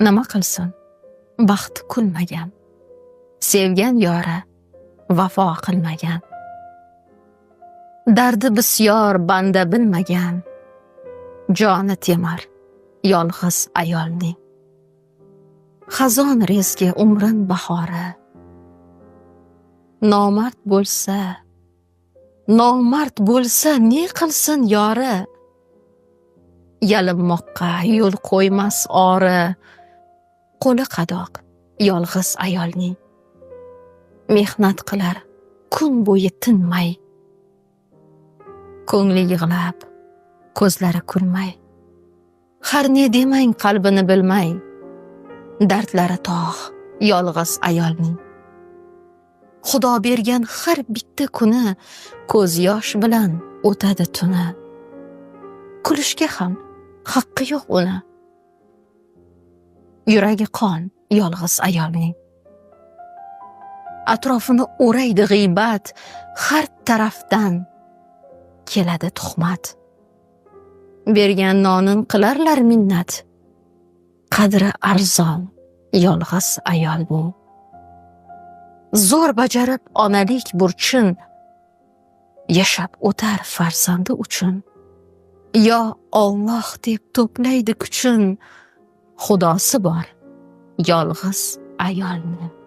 Nima qilsin? Baxti kulmagan, sevgan yori vafo qilmagan. Dardi bisyor banda bilmagan, joni temir yolg'iz ayolning. Xazon rezgi umrin bahori. Nomard bo'lsa ne qilsin yori? Yalinmoqqa yo'l qo'ymas ori. Qo'li qadoq yolg'iz ayolning. Mehnat qilar kun bo'yi tinmay. Ko'ngli yig'lab, ko'zlari kulmay. Har ne demang qalbini bilmay. Dardlari tog' yolg'iz ayolning. Xudo bergan har bitta kuni ko'z yosh bilan o'tadi tuni. Kulishga ham haqqi yo'q uni. Yuragi qon yolg'iz ayolning. Atrofini o'raydi g'iybat, har tarafdan keladi tuhmat. Bergan nonin qilarlar minnat. Qadri arzon yolg'iz ayolning. Zo'r bajarib onalik burchin, yashab o'tar farzandi uchun. Yo Alloh deb to'playdi kuchin, xudosi bor yolg'iz ayolning.